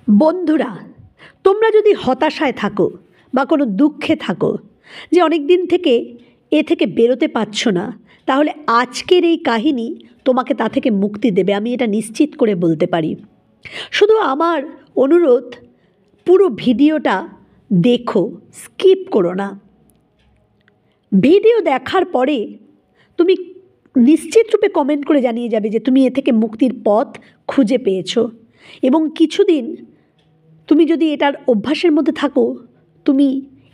বন্ধুরা, তোমরা যদি হতাশায় থাকো বা কোনো দুঃখে থাকো যে অনেক দিন থেকে এ থেকে বেরোতে পারছো না, তাহলে আজকের এই কাহিনী তোমাকে তা থেকে মুক্তি দেবে, আমি এটা নিশ্চিত করে বলতে পারি। শুধু আমার অনুরোধ, পুরো ভিডিওটা দেখো, স্কিপ করো না। ভিডিও দেখার পরে তুমি নিশ্চিত রূপে কমেন্ট করে জানিয়ে যাবে যে তুমি এ থেকে মুক্তির পথ খুঁজে পেয়েছো, এবং কিছুদিন তুমি যদি এটার অভ্যাসের মধ্যে থাকো, তুমি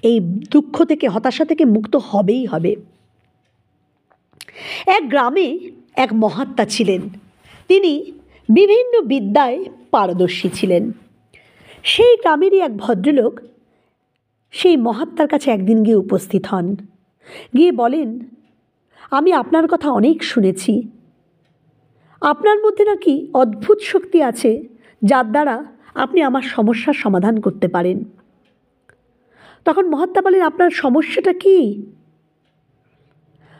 এই দুঃখ থেকে, হতাশা থেকে মুক্ত হবেই হবে। এক গ্রামে এক মহাত্মা ছিলেন। তিনি বিভিন্ন বিদ্যায় পারদর্শী ছিলেন। সেই গ্রামেরই এক ভদ্রলোক সেই মহাত্মার কাছে একদিন গিয়ে উপস্থিত হন। গিয়ে বলেন, আমি আপনার কথা অনেক শুনেছি। আপনার মধ্যে নাকি অদ্ভুত শক্তি আছে, যার দ্বারা আপনি আমার সমস্যার সমাধান করতে পারেন। তখন মহাত্মা বলেন, আপনার সমস্যাটা কি?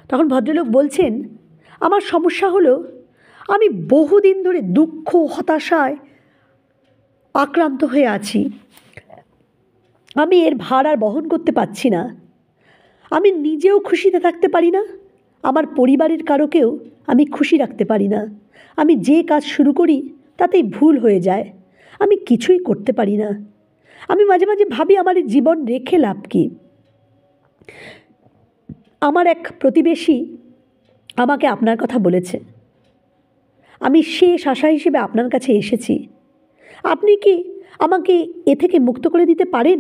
তখন ভদ্রলোক বলছেন, আমার সমস্যা হলো আমি বহুদিন ধরে দুঃখ, হতাশায় আক্রান্ত হয়ে আছি। আমি এর ভার আর বহন করতে পারছি না। আমি নিজেও খুশিতে থাকতে পারি না, আমার পরিবারের কারোকেও আমি খুশি রাখতে পারি না। আমি যে কাজ শুরু করি তাতেই ভুল হয়ে যায়, আমি কিছুই করতে পারি না। আমি মাঝে মাঝে ভাবি, আমার এই জীবন রেখে লাভ কী? আমার এক প্রতিবেশী আমাকে আপনার কথা বলেছে, আমি শেষ আশা হিসেবে আপনার কাছে এসেছি। আপনি কি আমাকে এ থেকে মুক্ত করে দিতে পারেন?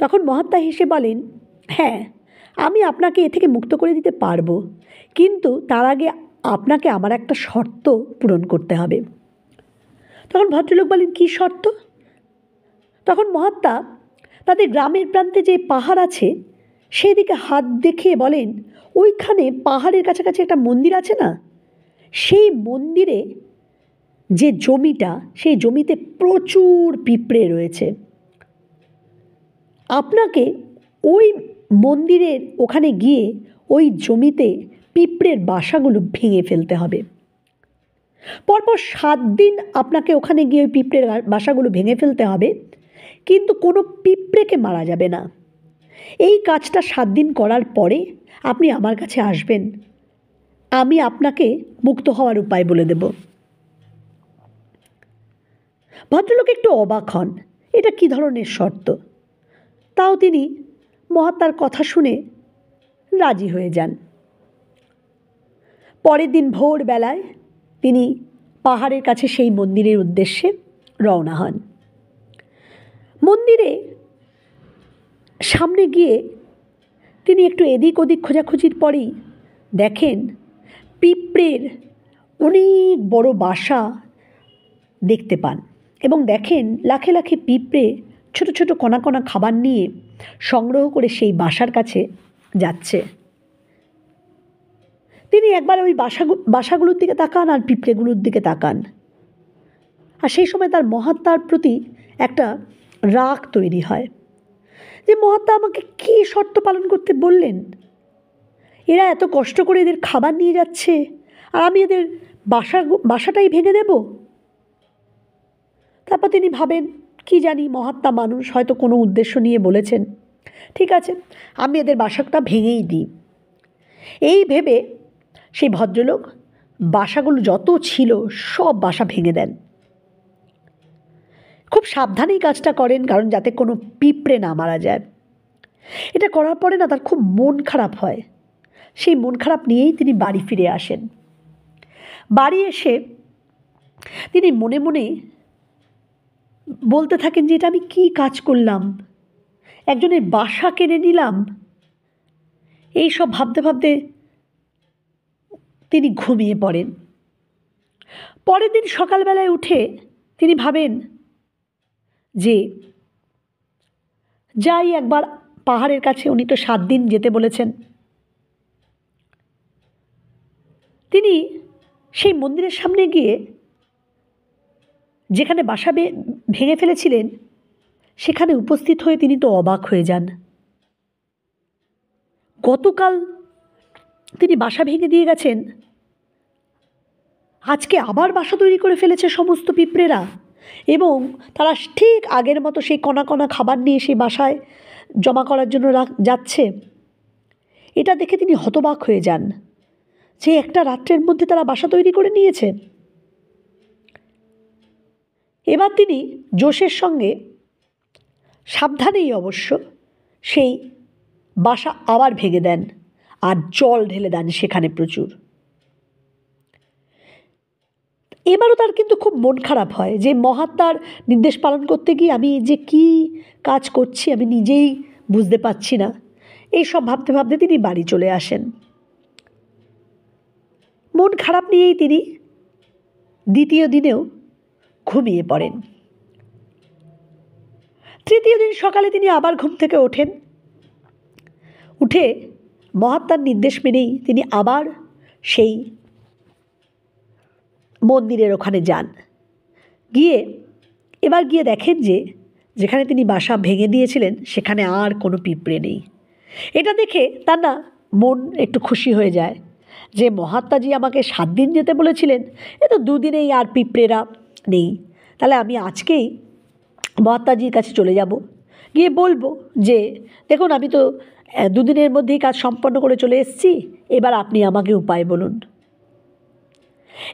তখন মহাত্মা হেসে বলেন, হ্যাঁ, আমি আপনাকে এ থেকে মুক্ত করে দিতে পারবো, কিন্তু তার আগে আপনাকে আমার একটা শর্ত পূরণ করতে হবে। তখন ভদ্রলোক বলেন, কী শর্ত? তখন মহাত্মা তাদের গ্রামের প্রান্তে যে পাহাড় আছে সেদিকে হাত দেখিয়ে বলেন, ওইখানে পাহাড়ের কাছাকাছি একটা মন্দির আছে না, সেই মন্দিরে যে জমিটা, সেই জমিতে প্রচুর পিঁপড়ে রয়েছে। আপনাকে ওই মন্দিরের ওখানে গিয়ে ওই জমিতে পিঁপড়ের বাসাগুলো ভেঙে ফেলতে হবে। পরপর 7 দিন আপনাকে ওখানে গিয়ে ওই পিঁপড়ের বাসাগুলো ভেঙে ফেলতে হবে, কিন্তু কোনো পিঁপড়েকে মারা যাবে না। এই কাজটা 7 দিন করার পরে আপনি আমার কাছে আসবেন, আমি আপনাকে মুক্ত হওয়ার উপায় বলে দেব। ভদ্রলোক একটু অবাক হন, এটা কী ধরনের শর্ত? তাও তিনি মহাত্মার কথা শুনে রাজি হয়ে যান। পরের দিন ভোরবেলায় তিনি পাহাড়ের কাছে সেই মন্দিরের উদ্দেশ্যে রওনা হন। মন্দিরে সামনে গিয়ে তিনি একটু এদিক ওদিক খোঁজাখুঁজির পরেই দেখেন পিঁপড়ের অনেক বড় বাসা দেখতে পান, এবং দেখেন লাখে লাখে পিঁপড়ে ছোট ছোট কণা কণা খাবার নিয়ে সংগ্রহ করে সেই বাসার কাছে যাচ্ছে। তিনি একবার ওই বাসাগুলোর দিকে তাকান আর পিঁপড়েগুলোর দিকে তাকান, আর সেই সময় তার মহাত্মার প্রতি একটা রাগ তৈরি হয় যে মহাত্মা আমাকে কী শর্ত পালন করতে বললেন? এরা এত কষ্ট করে এদের খাবার নিয়ে যাচ্ছে, আর আমি এদের বাসাটাই ভেঙে দেব? তারপর তিনি ভাবেন, কি জানি, মহাত্মা মানুষ, হয়তো কোনো উদ্দেশ্য নিয়ে বলেছেন, ঠিক আছে, আমি এদের বাসাটা ভেঙেই দিই। এই ভেবে সেই ভদ্রলোক বাসাগুলো যত ছিল সব বাসা ভেঙে দেন। খুব সাবধানেই কাজটা করেন, কারণ যাতে কোনো পিঁপড়ে না মারা যায়। এটা করার পরে না তার খুব মন খারাপ হয়। সেই মন খারাপ নিয়েই তিনি বাড়ি ফিরে আসেন। বাড়ি এসে তিনি মনে মনে বলতে থাকেন যে এটা আমি কী কাজ করলাম, একজনের বাসা কেড়ে নিলাম। এই সব ভাবতে ভাবতে তিনি ঘুমিয়ে পড়েন। পরের দিন সকালবেলায় উঠে তিনি ভাবেন যে যাই একবার পাহাড়ের কাছে, উনি তো 7 দিন যেতে বলেছেন। তিনি সেই মন্দিরের সামনে গিয়ে যেখানে বাসা ভেঙে ফেলেছিলেন সেখানে উপস্থিত হয়ে তিনি তো অবাক হয়ে যান। গতকাল তিনি বাসা ভেঙে দিয়ে গেছেন, আজকে আবার বাসা তৈরি করে ফেলেছে সমস্ত পিঁপড়েরা। এবং তারা ঠিক আগের মতো সেই কণা কণা খাবার নিয়ে সেই বাসায় জমা করার জন্য যাচ্ছে। এটা দেখে তিনি হতবাক হয়ে যান যে একটা রাত্রের মধ্যে তারা বাসা তৈরি করে নিয়েছে। এবার তিনি জোশের সঙ্গে, সাবধানেই অবশ্য, সেই বাসা আবার ভেঙে দেন আর জল ঢেলে দেন সেখানে প্রচুর। এবারও তার কিন্তু খুব মন খারাপ হয় যে মহাত্মার নির্দেশ পালন করতে গিয়ে আমি যে কি কাজ করছি আমি নিজেই বুঝতে পারছি না। এইসব ভাবতে ভাবতে তিনি বাড়ি চলে আসেন। মন খারাপ নিয়েই তিনি দ্বিতীয় দিনেও ঘুমিয়ে পড়েন। তৃতীয় দিন সকালে তিনি আবার ঘুম থেকে ওঠেন। উঠে মহাত্মার নির্দেশ মেনেই তিনি আবার সেই মন্দিরের ওখানে যান। এবার গিয়ে দেখেন যে যেখানে তিনি বাসা ভেঙে দিয়েছিলেন সেখানে আর কোনো পিঁপড়ে নেই। এটা দেখে তার না মন একটু খুশি হয়ে যায় যে মহাত্মাজি আমাকে 7 দিন যেতে বলেছিলেন, এ তো 2 দিনেই আর পিঁপড়েরা নেই। তাহলে আমি আজকেই মহাত্মাজির কাছে চলে যাব, গিয়ে বলবো যে দেখুন আমি তো 2 দিনের মধ্যেই কাজ সম্পন্ন করে চলে এসেছি, এবার আপনি আমাকে উপায় বলুন।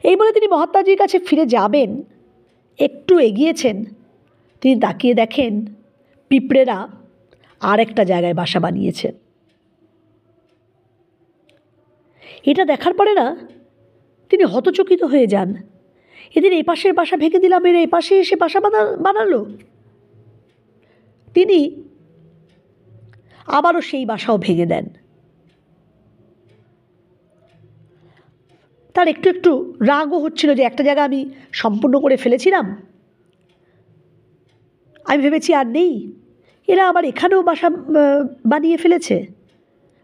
এই বলে তিনি মহাত্মাজির কাছে ফিরে যাবেন। একটু এগিয়েছেন, তিনি তাকিয়ে দেখেন পিঁপড়েরা আর একটা জায়গায় বাসা বানিয়েছে। এটা দেখার পরে না তিনি হতচকিত হয়ে যান। এদের এই পাশের বাসা ভেঙে দিলাম, এরা এই পাশে এসে বাসা বানালো। তিনি আবারও সেই বাসাও ভেঙে দেন। তার একটু একটু রাগও হচ্ছিল যে একটা জায়গা আমি সম্পূর্ণ করে ফেলেছিলাম, আমি ভেবেছি আর নেই, এরা আবার এখানেও বাসা বানিয়ে ফেলেছে,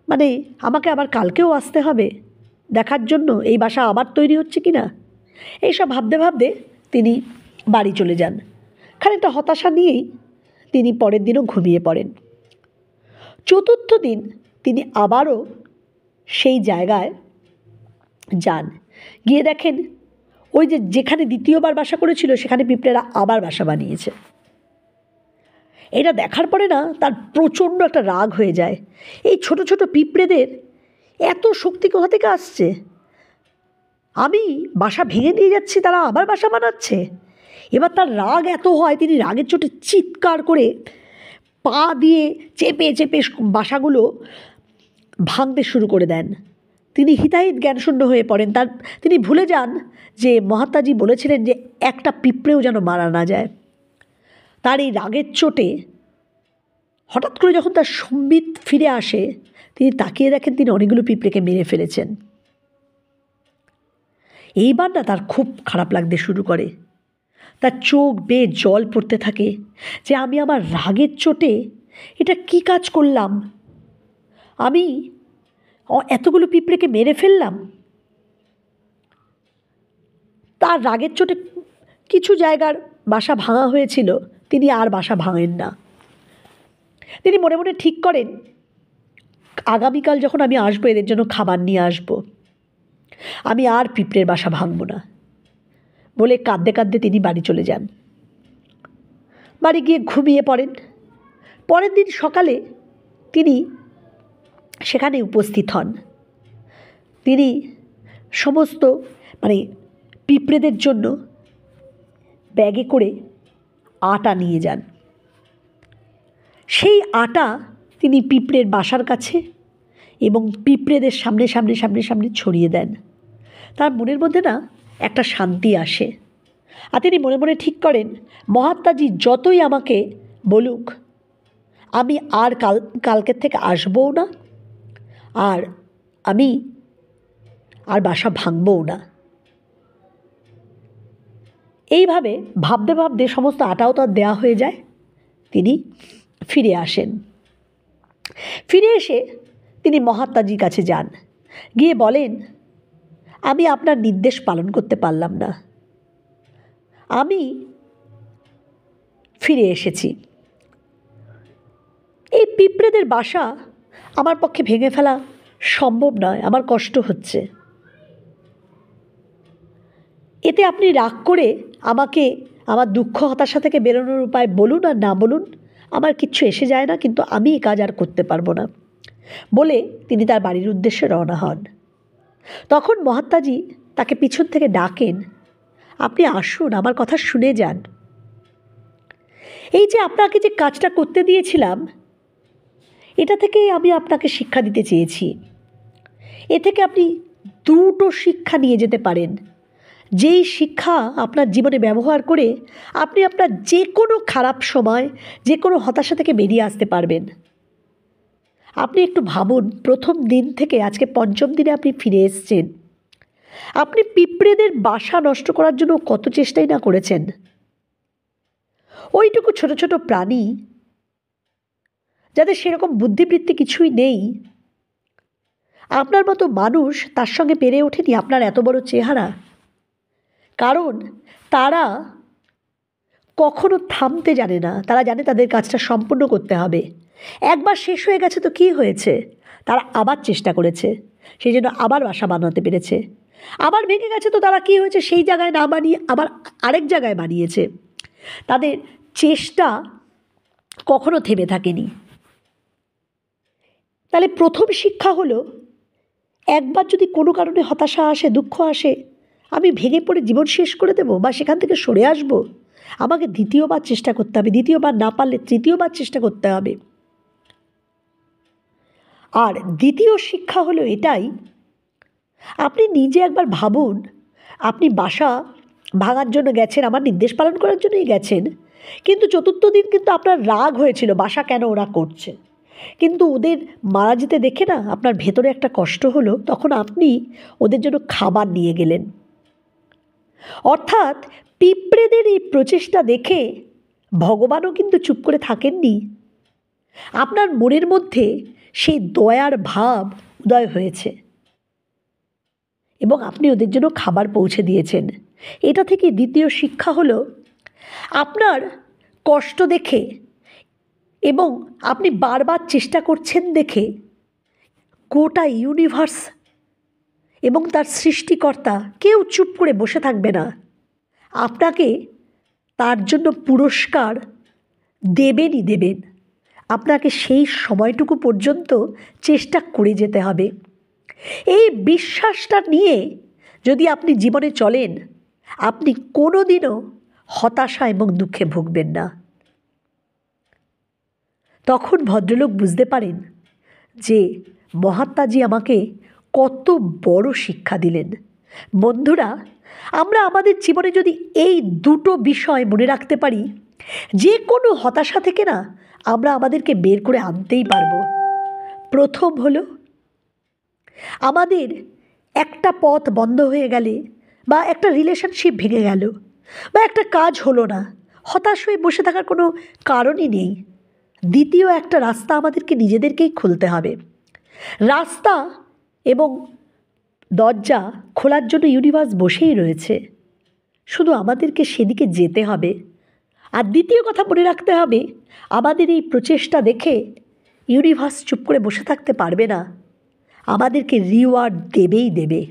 মানে আমাকে আবার কালকেও আসতে হবে দেখার জন্য এই বাসা আবার তৈরি হচ্ছে কি না। এইসব ভাবতে ভাবতে তিনি বাড়ি চলে যান। খানিকটা হতাশা নিয়েই তিনি পরের দিনও ঘুমিয়ে পড়েন। চতুর্থ দিন তিনি আবারও সেই জায়গায় যান। গিয়ে দেখেন ওই যেখানে দ্বিতীয়বার বাসা করেছিল সেখানে পিঁপড়েরা আবার বাসা বানিয়েছে। এটা দেখার পরে না তার প্রচণ্ড একটা রাগ হয়ে যায়। এই ছোট ছোট পিঁপড়েদের এত শক্তি কোথা থেকে আসছে? আমি বাসা ভেঙে নিয়ে যাচ্ছি, তারা আবার বাসা বানাচ্ছে। এবার তার রাগ এত হয় তিনি রাগের চোটে চিৎকার করে পা দিয়ে চেপে চেপে বাসাগুলো ভাঙতে শুরু করে দেন। তিনি হিতাহিত জ্ঞানশূন্য হয়ে পড়েন। তিনি ভুলে যান যে মহাত্মাজি বলেছিলেন যে একটা পিঁপড়েও যেন মারা না যায়। তার এই রাগের চোটে হঠাৎ করে যখন তার সম্বিত ফিরে আসে তিনি তাকিয়ে দেখেন তিনি অনেকগুলো পিঁপড়েকে মেরে ফেলেছেন। এইবার না তার খুব খারাপ লাগতে শুরু করে। তার চোখ বেয়ে জল পড়তে থাকে যে আমি আমার রাগের চোটে এটা কি কাজ করলাম, আমি এতগুলো পিঁপড়েকে মেরে ফেললাম। তার রাগের চোটে কিছু জায়গার বাসা ভাঙা হয়েছিল, তিনি আর বাসা ভাঙেন না। তিনি মনে মনে ঠিক করেন আগামীকাল যখন আমি আসবো এদের জন্য খাবার নিয়ে আসবো, আমি আর পিঁপড়ের বাসা ভাঙব না বলে কাঁদতে কাঁদতে তিনি বাড়ি চলে যান। বাড়ি গিয়ে ঘুমিয়ে পড়েন। পরের দিন সকালে তিনি সেখানে উপস্থিত হন। তিনি সমস্ত পিঁপড়েদের জন্য ব্যাগে করে আটা নিয়ে যান। সেই আটা তিনি পিঁপড়ের বাসার কাছে এবং পিঁপড়েদের সামনে সামনে সামনে সামনে ছড়িয়ে দেন। তার মনের মধ্যে না একটা শান্তি আসে। আর তিনি মনে মনে ঠিক করেন মহাত্মাজি যতই আমাকে বলুক আমি আর কালকের থেকে আসবও না, আর আমি আর বাসা ভাঙবও না। এইভাবে ভাবতে ভাবতে সমস্ত আটাও তার দেওয়া হয়ে যায়। তিনি ফিরে আসেন। ফিরে এসে তিনি মহাত্মাজির কাছে যান। গিয়ে বলেন আমি আপনার নির্দেশ পালন করতে পারলাম না, আমি ফিরে এসেছি। এই পিঁপড়েদের বাসা আমার পক্ষে ভেঙে ফেলা সম্ভব নয়, আমার কষ্ট হচ্ছে। এতে আপনি রাগ করে আমাকে আমার দুঃখ হতাশা থেকে বেরোনোর উপায় বলুন আর না বলুন, আমার কিচ্ছু এসে যায় না, কিন্তু আমি এই কাজ আর করতে পারবো না বলে তিনি তার বাড়ির উদ্দেশ্যে রওনা হন। তখন মহাত্মাজি তাকে পিছন থেকে ডাকেন, আপনি আসুন, আমার কথা শুনে যান। এই যে আপনাকে যে কাজটা করতে দিয়েছিলাম, এটা থেকেই আমি আপনাকে শিক্ষা দিতে চেয়েছি। এ থেকে আপনি দুটো শিক্ষা নিয়ে যেতে পারেন, যেই শিক্ষা আপনার জীবনে ব্যবহার করে আপনি আপনার যে কোনো খারাপ সময়, যে কোনো হতাশা থেকে বেরিয়ে আসতে পারবেন। আপনি একটু ভাবুন, প্রথম দিন থেকে আজকে পঞ্চম দিনে আপনি ফিরে এসেছেন। আপনি পিঁপড়েদের বাসা নষ্ট করার জন্য কত চেষ্টাই না করেছেন। ওইটুকু ছোট ছোট প্রাণী, যাদের সেরকম বুদ্ধিবৃত্তি কিছুই নেই, আপনার মতো মানুষ তার সঙ্গে পেরে ওঠেনি আপনার এত বড় চেহারা। কারণ তারা কখনো থামতে জানে না, তারা জানে তাদের কাজটা সম্পূর্ণ করতে হবে। একবার শেষ হয়ে গেছে তো কী হয়েছে, তারা আবার চেষ্টা করেছে, সেই জন্য আবার বাসা বানাতে পেরেছে। আবার ভেঙে গেছে তো তারা কী হয়েছে, সেই জায়গায় না বানিয়ে আবার আরেক জায়গায় বানিয়েছে। তাদের চেষ্টা কখনো থেমে থাকেনি। তাহলে প্রথম শিক্ষা হলো, একবার যদি কোনো কারণে হতাশা আসে, দুঃখ আসে, আমি ভেঙে পড়ে জীবন শেষ করে দেবো বা সেখান থেকে সরে আসবো? আমাকে দ্বিতীয়বার চেষ্টা করতে হবে, দ্বিতীয়বার না পারলে তৃতীয়বার চেষ্টা করতে হবে। আর দ্বিতীয় শিক্ষা হলো এটাই, আপনি নিজে একবার ভাবুন, আপনি বাসা ভাঙার জন্য গেছেন, আমার নির্দেশ পালন করার জন্যই গেছেন, কিন্তু চতুর্থ দিন কিন্তু আপনার রাগ হয়েছিল বাসা কেন ওরা করছে, কিন্তু ওদের মারা যেতে দেখে না আপনার ভেতরে একটা কষ্ট হলো, তখন আপনি ওদের জন্য খাবার নিয়ে গেলেন। অর্থাৎ পিঁপড়েদের এই প্রচেষ্টা দেখে ভগবানও কিন্তু চুপ করে থাকেননি। আপনার মনের মধ্যে সেই দয়ার ভাব উদয় হয়েছে এবং আপনি ওদের জন্য খাবার পৌঁছে দিয়েছেন। এটা থেকে দ্বিতীয় শিক্ষা হলো, আপনার কষ্ট দেখে এবং আপনি বারবার চেষ্টা করছেন দেখে গোটা ইউনিভার্স এবং তার সৃষ্টিকর্তা কেউ চুপ করে বসে থাকবে না, আপনাকে তার জন্য পুরস্কার দেবেনই দেবেন। আপনাকে সেই সময়টুকু পর্যন্ত চেষ্টা করে যেতে হবে। এই বিশ্বাসটা নিয়ে যদি আপনি জীবনে চলেন, আপনি কোনো দিনও হতাশা এবং দুঃখে ভুগবেন না। তখন ভদ্রলোক বুঝতে পারেন যে মহাত্মাজি আমাকে কত বড় শিক্ষা দিলেন। বন্ধুরা, আমরা আমাদের জীবনে যদি এই দুটো বিষয় মনে রাখতে পারি, যে কোনো হতাশা থেকে না আমরা আমাদেরকে বের করে আনতেই পারবো। প্রথম হলো, আমাদের একটা পথ বন্ধ হয়ে গেলে বা একটা রিলেশনশিপ ভেঙে গেল বা একটা কাজ হলো না, হতাশ হয়ে বসে থাকার কোনো কারণই নেই। দ্বিতীয় একটা রাস্তা আমাদেরকে নিজেদেরকেই খুলতে হবে। রাস্তা এবং দরজা খোলার জন্য ইউনিভার্স বসেই রয়েছে, শুধু আমাদেরকে সেদিকে যেতে হবে। আর দ্বিতীয় কথা মনে রাখতে হবে, আমাদের এই প্রচেষ্টা দেখে ইউনিভার্স চুপ করে বসে থাকতে পারবে না, আমাদেরকে রিওয়ার্ড দেবেই দেবে।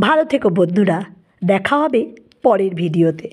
ভালো থেকো বন্ধুরা, দেখা হবে পরের ভিডিওতে।